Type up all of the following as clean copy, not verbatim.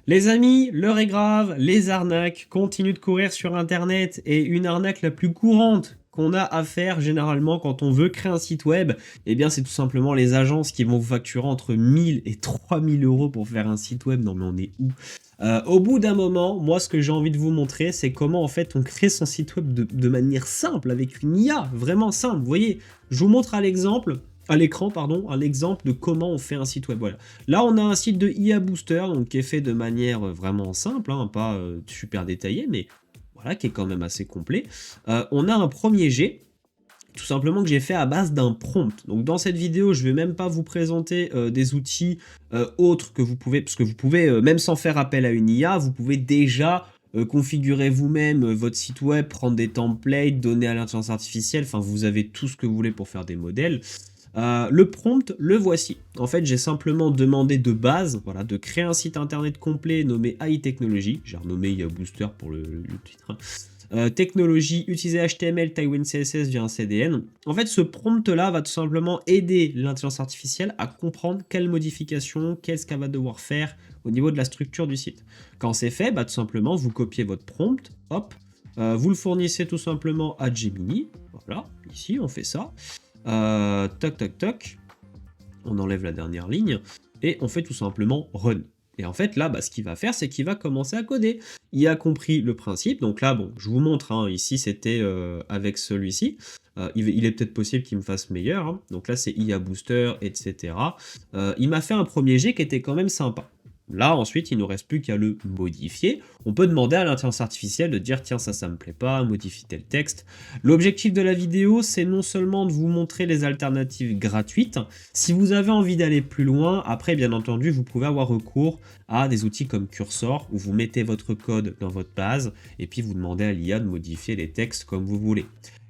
Les amis, l'heure est grave, les arnaques continuent de courir sur internet et une arnaque la plus courante qu'on a à faire généralement quand on veut créer un site web, eh bien c'est tout simplement les agences qui vont vous facturer entre 1000 et 3000 euros pour faire un site web. Non mais on est où? Au bout d'un moment, moi ce que j'ai envie de vous montrer, c'est comment en fait on crée son site web de manière simple avec une IA, vraiment simple. Vous voyez, je vous montre à l'écran, pardon, un exemple de comment on fait un site web. Voilà. Là, on a un site de IA Booster, donc qui est fait de manière vraiment simple, hein, pas super détaillé, mais voilà, qui est quand même assez complet. On a un premier jet, tout simplement que j'ai fait à base d'un prompt. Donc dans cette vidéo, je vais même pas vous présenter des outils autres que vous pouvez, parce que vous pouvez, même sans faire appel à une IA, vous pouvez déjà configurer vous-même votre site web, prendre des templates, donner à l'intelligence artificielle, enfin vous avez tout ce que vous voulez pour faire des modèles. Le prompt, le voici. En fait, j'ai simplement demandé de base, voilà, de créer un site internet complet nommé AI Technology. J'ai renommé IA Booster pour le titre. Technologie, utiliser HTML, Tailwind CSS via un CDN. En fait, ce prompt-là va tout simplement aider l'intelligence artificielle à comprendre quelles modifications, qu'est-ce qu'elle va devoir faire au niveau de la structure du site. Quand c'est fait, bah, tout simplement, vous copiez votre prompt, hop, vous le fournissez tout simplement à Gemini. Voilà, ici, on fait ça. Toc toc toc, on enlève la dernière ligne et on fait tout simplement run. Et en fait là, bah, ce qu'il va faire, c'est qu'il va commencer à coder. Il a compris le principe, donc là, bon, je vous montre, hein, ici c'était avec celui-ci. Il est peut-être possible qu'il me fasse meilleur, hein. Donc là c'est IA Booster, etc. Il m'a fait un premier jet qui était quand même sympa. Là, ensuite, il ne nous reste plus qu'à le modifier. On peut demander à l'intelligence artificielle de dire tiens, ça me plaît pas, modifie tel texte. L'objectif de la vidéo, c'est non seulement de vous montrer les alternatives gratuites. Si vous avez envie d'aller plus loin, après, bien entendu, vous pouvez avoir recours à des outils comme Cursor, où vous mettez votre code dans votre base, et puis vous demandez à l'IA de modifier les textes comme vous voulez.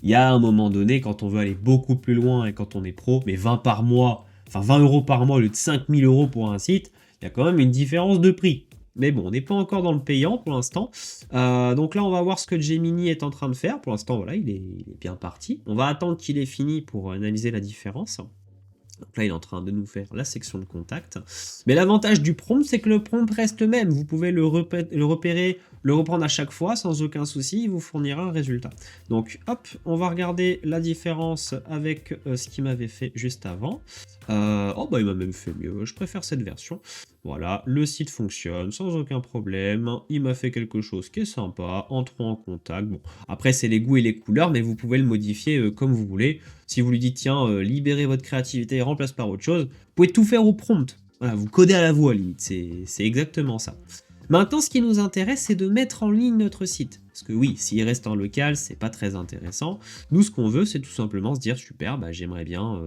Il y a un moment donné, quand on veut aller beaucoup plus loin et quand on est pro, mais 20 par mois, enfin 20 euros par mois au lieu de 5000 euros pour un site, il y a quand même une différence de prix. Mais bon, on n'est pas encore dans le payant pour l'instant. Donc là, on va voir ce que Gemini est en train de faire. Pour l'instant, voilà, il est bien parti. On va attendre qu'il ait fini pour analyser la différence. Donc là, il est en train de nous faire la section de contact. Mais l'avantage du prompt, c'est que le prompt reste le même. Vous pouvez le repérer, le reprendre à chaque fois sans aucun souci. Il vous fournira un résultat. Donc, hop, on va regarder la différence avec ce qu'il m'avait fait juste avant. Oh, bah, il m'a même fait mieux. Je préfère cette version. Voilà, le site fonctionne sans aucun problème. Il m'a fait quelque chose qui est sympa. Entrons en contact. Bon, après, c'est les goûts et les couleurs, mais vous pouvez le modifier comme vous voulez. Si vous lui dites, tiens, libérez votre créativité et remplace par autre chose, vous pouvez tout faire au prompt. Voilà, vous codez à la voix, limite. C'est exactement ça. Maintenant, ce qui nous intéresse, c'est de mettre en ligne notre site. Parce que oui, s'il reste en local, c'est pas très intéressant. Nous, ce qu'on veut, c'est tout simplement se dire, super, bah, j'aimerais bien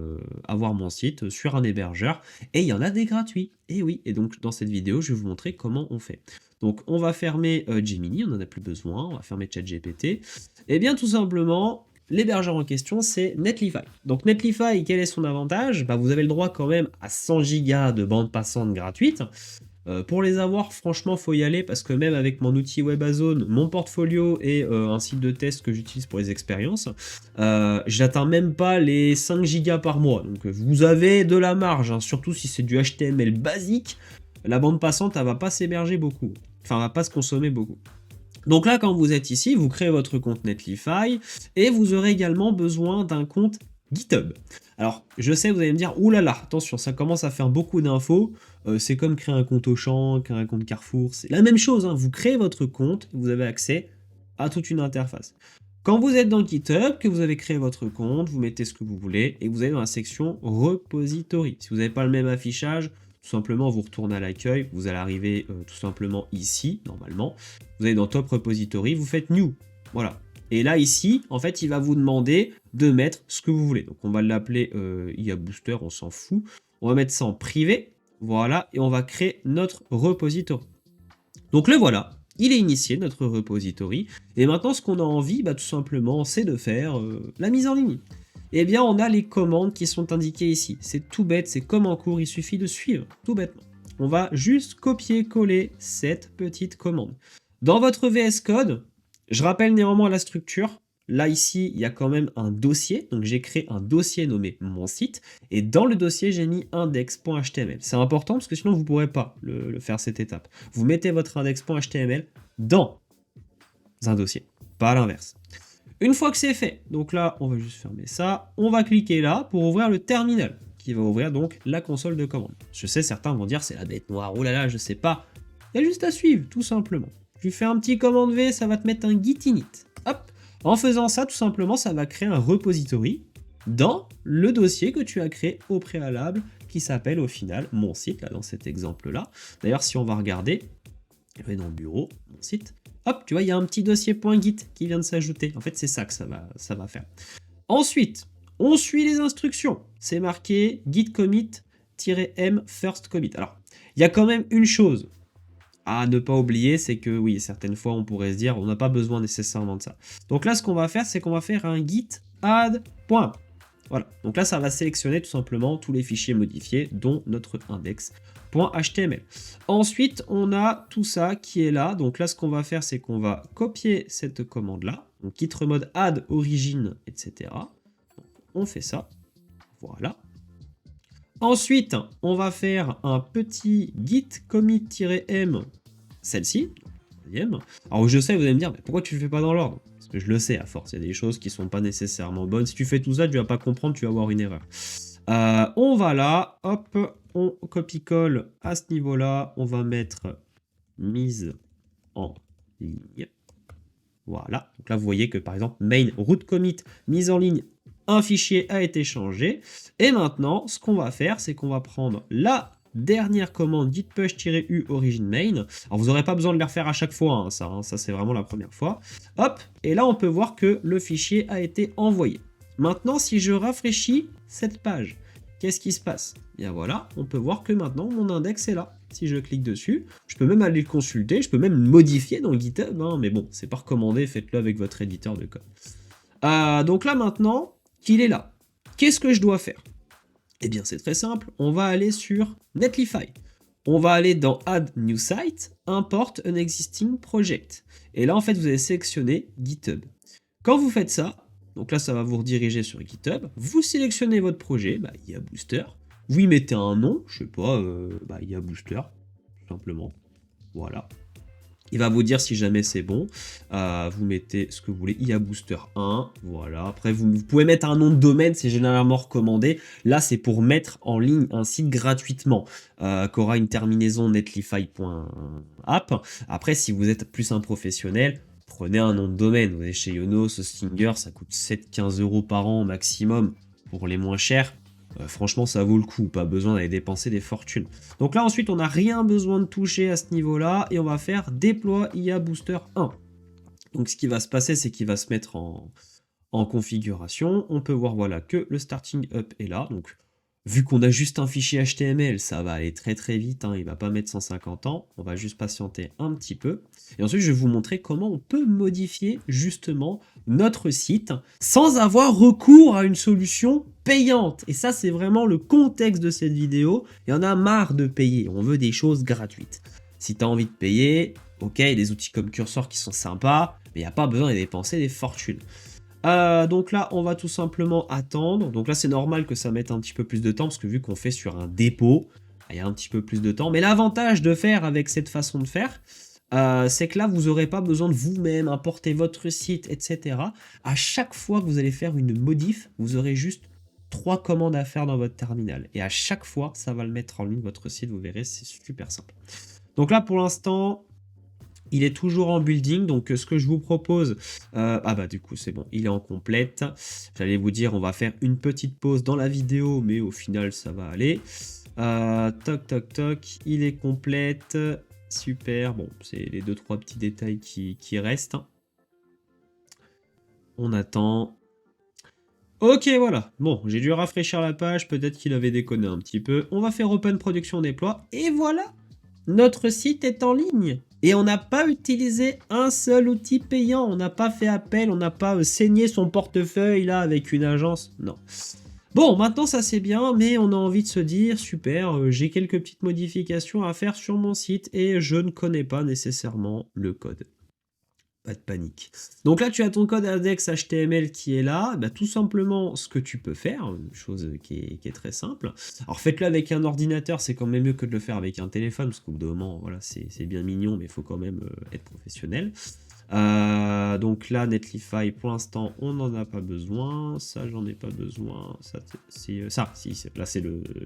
avoir mon site sur un hébergeur. Et il y en a des gratuits. Et oui, et donc dans cette vidéo, je vais vous montrer comment on fait. Donc on va fermer Gemini, on n'en a plus besoin. On va fermer ChatGPT. Et bien tout simplement, l'hébergeur en question, c'est Netlify. Donc Netlify, quel est son avantage? Bah, vous avez le droit quand même à 100 Go de bande passante gratuite. Pour les avoir, franchement, faut y aller parce que même avec mon outil WebAzone, mon portfolio et un site de test que j'utilise pour les expériences, j'atteins même pas les 5 Go par mois. Donc vous avez de la marge, hein, surtout si c'est du HTML basique. La bande passante, elle va pas s'héberger beaucoup. Enfin, elle va pas se consommer beaucoup. Donc là, quand vous êtes ici, vous créez votre compte Netlify et vous aurez également besoin d'un compte GitHub. Alors, je sais, vous allez me dire, oulala, attention, ça commence à faire beaucoup d'infos. C'est comme créer un compte Auchan, créer un compte Carrefour. C'est la même chose, hein. Vous créez votre compte, vous avez accès à toute une interface. Quand vous êtes dans GitHub, que vous avez créé votre compte, vous mettez ce que vous voulez et vous allez dans la section repository. Si vous n'avez pas le même affichage, tout simplement vous retournez à l'accueil, vous allez arriver tout simplement ici, normalement. Vous allez dans Top Repository, vous faites New. Voilà. Et là, ici, en fait, il va vous demander de mettre ce que vous voulez. Donc, on va l'appeler IA Booster, on s'en fout. On va mettre ça en privé. Voilà. Et on va créer notre repository. Donc, le voilà. Il est initié, notre repository. Et maintenant, ce qu'on a envie, bah, tout simplement, c'est de faire la mise en ligne. Eh bien, on a les commandes qui sont indiquées ici. C'est tout bête, c'est comme en cours, il suffit de suivre, tout bêtement. On va juste copier-coller cette petite commande. Dans votre VS Code, je rappelle néanmoins la structure. là ici, il y a quand même un dossier, donc j'ai créé un dossier nommé mon site, et dans le dossier, j'ai mis index.html. C'est important parce que sinon, vous ne pourrez pas le faire cette étape. Vous mettez votre index.html dans un dossier, pas à l'inverse. Une fois que c'est fait, donc là, on va juste fermer ça, on va cliquer là pour ouvrir le terminal, qui va ouvrir donc la console de commande. Je sais, certains vont dire c'est la bête noire, oh là là, je sais pas. Il y a juste à suivre, tout simplement. Tu fais un petit commande V, ça va te mettre un git init. Hop. En faisant ça, tout simplement, ça va créer un repository dans le dossier que tu as créé au préalable, qui s'appelle au final mon site, là, dans cet exemple-là. D'ailleurs, si on va regarder, je vais dans le bureau, mon site, hop, tu vois, il y a un petit dossier .git qui vient de s'ajouter. En fait, c'est ça que ça va faire. Ensuite, on suit les instructions. C'est marqué git commit-m first commit. Alors, il y a quand même une chose à ne pas oublier, c'est que oui, certaines fois, on pourrait se dire, on n'a pas besoin nécessairement de ça. Donc là, ce qu'on va faire, c'est qu'on va faire un git add. Voilà. Donc là, ça va sélectionner tout simplement tous les fichiers modifiés, dont notre index.html. Ensuite, on a tout ça qui est là. Donc là, ce qu'on va faire, c'est qu'on va copier cette commande-là. Donc git remode add origine, etc. Donc, on fait ça. Voilà. Ensuite, on va faire un petit git commit-m, celle-ci, deuxième. Alors je sais, vous allez me dire, mais pourquoi tu le fais pas dans l'ordre? Parce que je le sais, à force, il y a des choses qui sont pas nécessairement bonnes. Si tu fais tout ça, tu vas pas comprendre, tu vas avoir une erreur. On va là, hop, on copie-colle à ce niveau-là, on va mettre mise en ligne. Voilà, donc là vous voyez que par exemple, main root commit, mise en ligne, un fichier a été changé. Et maintenant, ce qu'on va faire, c'est qu'on va prendre la dernière commande git push-u origin main. Alors vous n'aurez pas besoin de les refaire à chaque fois, hein, ça c'est vraiment la première fois. Hop, et là on peut voir que le fichier a été envoyé. Maintenant, si je rafraîchis cette page, qu'est-ce qui se passe? Bien voilà, on peut voir que maintenant mon index est là. Si je clique dessus, je peux même aller le consulter, je peux même le modifier dans GitHub, hein, mais bon, c'est pas recommandé, faites-le avec votre éditeur de code. Donc là maintenant, qu'il est là, qu'est-ce que je dois faire? Eh bien c'est très simple, on va aller sur Netlify. On va aller dans Add New Site, Import an Existing Project. Et là en fait vous allez sélectionner GitHub. Quand vous faites ça, donc là ça va vous rediriger sur GitHub, vous sélectionnez votre projet, IA Booster, vous y mettez un nom, je sais pas, IA Booster, tout simplement, voilà. Il va vous dire si jamais c'est bon, vous mettez ce que vous voulez, IA Booster 1, voilà. Après vous pouvez mettre un nom de domaine, c'est généralement recommandé. Là c'est pour mettre en ligne un site gratuitement, qui aura une terminaison netlify.app. Après si vous êtes plus un professionnel, prenez un nom de domaine. Vous allez chez Yonos, Hostinger, ça coûte 7-15 € par an maximum pour les moins chers. Franchement, ça vaut le coup, pas besoin d'aller dépenser des fortunes. Donc là, ensuite, on n'a rien besoin de toucher à ce niveau-là et on va faire déploie IA Booster 1. Donc ce qui va se passer, c'est qu'il va se mettre en configuration. On peut voir voilà, que le starting up est là. Donc vu qu'on a juste un fichier HTML, ça va aller très très vite, hein, il ne va pas mettre 150 ans, on va juste patienter un petit peu. Et ensuite, je vais vous montrer comment on peut modifier justement notre site sans avoir recours à une solution payante. Et ça, c'est vraiment le contexte de cette vidéo. Il y en a marre de payer, on veut des choses gratuites. Si tu as envie de payer, ok, il y a des outils comme Cursor qui sont sympas, mais il n'y a pas besoin de dépenser des fortunes. Donc là, on va tout simplement attendre. Donc là, c'est normal que ça mette un petit peu plus de temps, parce que vu qu'on fait sur un dépôt, il y a un petit peu plus de temps. Mais l'avantage de faire avec cette façon de faire, c'est que là, vous n'aurez pas besoin de vous-même importer votre site, etc. À chaque fois que vous allez faire une modif, vous aurez juste 3 commandes à faire dans votre terminal. Et à chaque fois, ça va le mettre en ligne, votre site, vous verrez, c'est super simple. Donc là, pour l'instant, il est toujours en building, donc ce que je vous propose, du coup c'est bon, il est en complète. J'allais vous dire, on va faire une petite pause dans la vidéo, mais au final ça va aller. Toc toc toc, il est complète, super. Bon, c'est les 2-3 petits détails qui restent. On attend. Ok, voilà. Bon, j'ai dû rafraîchir la page, peut-être qu'il avait déconné un petit peu. On va faire Open Production Déploie, et voilà, notre site est en ligne. Et on n'a pas utilisé un seul outil payant, on n'a pas fait appel, on n'a pas saigné son portefeuille là avec une agence, non. Bon, maintenant ça c'est bien, mais on a envie de se dire, super, j'ai quelques petites modifications à faire sur mon site et je ne connais pas nécessairement le code. Pas de panique. Donc là, tu as ton code index HTML qui est là. Bah, tout simplement, ce que tu peux faire, une chose qui est très simple. Alors faites-le avec un ordinateur, c'est quand même mieux que de le faire avec un téléphone, parce qu'au bout d'un moment, voilà, c'est bien mignon, mais il faut quand même être professionnel. Donc là, Netlify, pour l'instant, on n'en a pas besoin. Ça, j'en ai pas besoin. Ça, là, c'est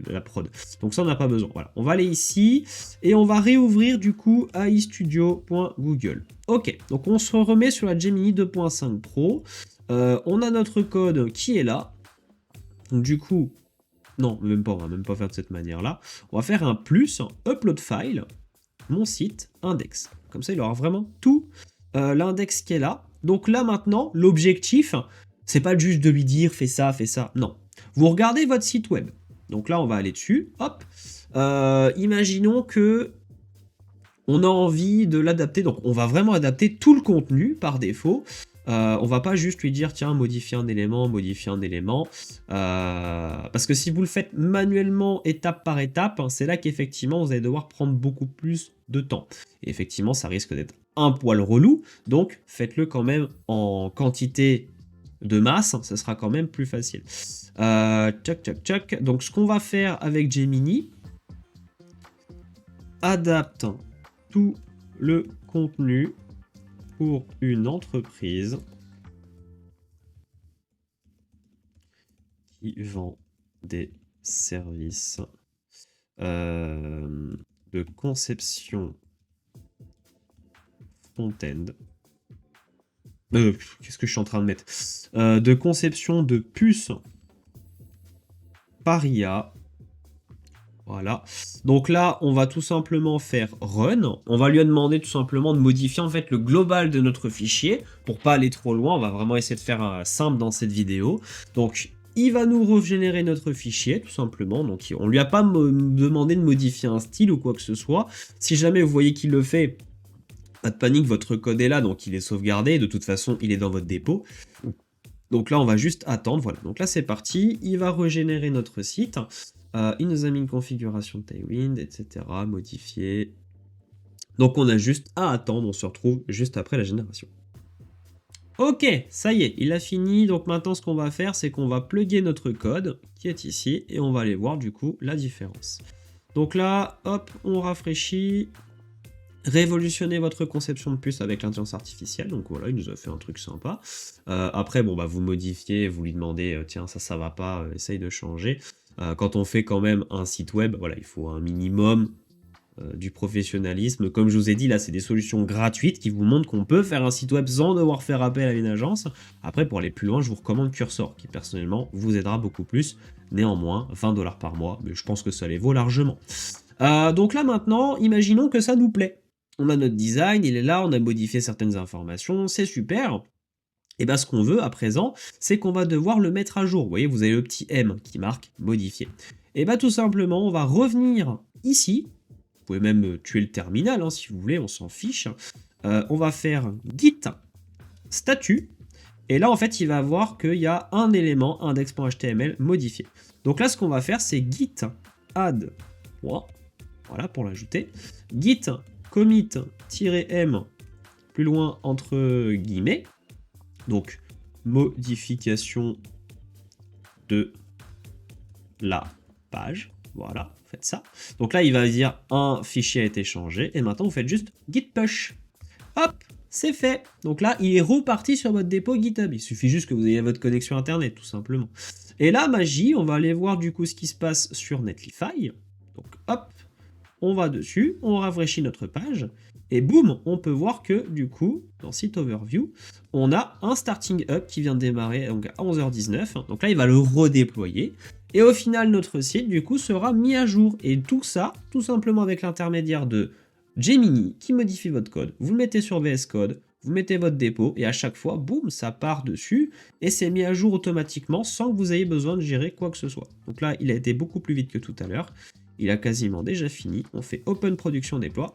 la prod. Donc ça, on n'a pas besoin. Voilà. On va aller ici et on va réouvrir du coup aistudio.google. Ok, donc on se remet sur la Gemini 2.5 Pro. On a notre code qui est là. Donc du coup, non, même pas, on va même pas faire de cette manière-là. On va faire un plus, upload file, mon site, index. Comme ça, il aura vraiment tout l'index qui est là. Donc là maintenant, l'objectif, c'est pas juste de lui dire fais ça, non. Vous regardez votre site web. Donc là, on va aller dessus, hop. Imaginons que on a envie de l'adapter, donc on va vraiment adapter tout le contenu par défaut. On va pas juste lui dire tiens modifier un élément, parce que si vous le faites manuellement étape par étape, hein, c'est là qu'effectivement vous allez devoir prendre beaucoup plus de temps. Et effectivement ça risque d'être un poil relou, donc faites-le quand même en quantité de masse, ça sera quand même plus facile. Donc ce qu'on va faire avec Gemini, adapte tout le contenu pour une entreprise qui vend des services de conception front-end. Qu'est-ce que je suis en train de mettre de conception de puces par IA. Voilà. Donc là, on va tout simplement faire run. On va lui demander tout simplement de modifier en fait le global de notre fichier. Pour pas aller trop loin, on va vraiment essayer de faire simple dans cette vidéo. Donc, il va nous régénérer notre fichier, tout simplement. Donc, on lui a pas demandé de modifier un style ou quoi que ce soit. Si jamais vous voyez qu'il le fait, pas de panique, votre code est là, donc il est sauvegardé. De toute façon, il est dans votre dépôt. Donc là, on va juste attendre. Voilà. Donc là, c'est parti. Il va régénérer notre site. Il nous a mis une configuration de Tailwind, etc. Modifier. Donc on a juste à attendre, on se retrouve juste après la génération. Ok, ça y est, il a fini. Donc maintenant ce qu'on va faire, c'est qu'on va plugger notre code qui est ici et on va aller voir du coup la différence. Donc là, hop, on rafraîchit. Révolutionner votre conception de puce avec l'intelligence artificielle, donc voilà, il nous a fait un truc sympa. Après, bon, bah, vous modifiez, vous lui demandez, tiens, ça va pas, essaye de changer. Quand on fait quand même un site web, voilà, il faut un minimum du professionnalisme. Comme je vous ai dit, là, c'est des solutions gratuites qui vous montrent qu'on peut faire un site web sans devoir faire appel à une agence. Après, pour aller plus loin, je vous recommande Cursor, qui personnellement vous aidera beaucoup plus. Néanmoins, 20 $ par mois, mais je pense que ça les vaut largement. Donc là, maintenant, imaginons que ça nous plaît. On a notre design, il est là, on a modifié certaines informations, c'est super. Et bien ce qu'on veut à présent, c'est qu'on va devoir le mettre à jour. Vous voyez, vous avez le petit M qui marque modifier. Et bien tout simplement, on va revenir ici. Vous pouvez même tuer le terminal hein, si vous voulez, on s'en fiche. On va faire git statut. Et là, en fait, il va voir qu'il y a un élément index.html modifié. Donc là, ce qu'on va faire, c'est git add. Voilà, pour l'ajouter. Git commit-m plus loin entre guillemets. Donc, modification de la page. Voilà, faites ça. Donc là, il va dire un fichier a été changé. Et maintenant, vous faites juste git push. Hop, c'est fait. Donc là, il est reparti sur votre dépôt GitHub. Il suffit juste que vous ayez votre connexion Internet, tout simplement. Et là, magie, on va aller voir du coup ce qui se passe sur Netlify. Donc hop, on va dessus, on rafraîchit notre page. Et boum, on peut voir que du coup, dans Site Overview, on a un Starting Up qui vient de démarrer donc à 11h19. Donc là, il va le redéployer. Et au final, notre site, du coup, sera mis à jour. Et tout ça, tout simplement avec l'intermédiaire de Gemini qui modifie votre code. Vous le mettez sur VS Code, vous mettez votre dépôt, et à chaque fois, boum, ça part dessus. Et c'est mis à jour automatiquement sans que vous ayez besoin de gérer quoi que ce soit. Donc là, il a été beaucoup plus vite que tout à l'heure. Il a quasiment déjà fini. On fait Open Production Déploie.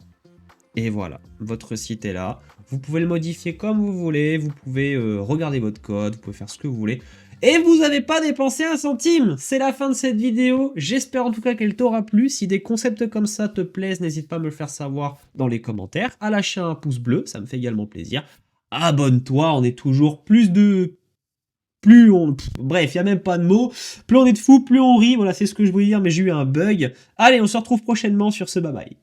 Et voilà, votre site est là. Vous pouvez le modifier comme vous voulez. Vous pouvez regarder votre code. Vous pouvez faire ce que vous voulez. Et vous n'avez pas dépensé un centime. C'est la fin de cette vidéo. J'espère en tout cas qu'elle t'aura plu. Si des concepts comme ça te plaisent, n'hésite pas à me le faire savoir dans les commentaires. À lâcher un pouce bleu, ça me fait également plaisir. abonne-toi, on est toujours plus de... Plus on... Bref, il n'y a même pas de mots. Plus on est de fous, plus on rit. Voilà, c'est ce que je voulais dire, mais j'ai eu un bug. Allez, on se retrouve prochainement sur ce bye bye.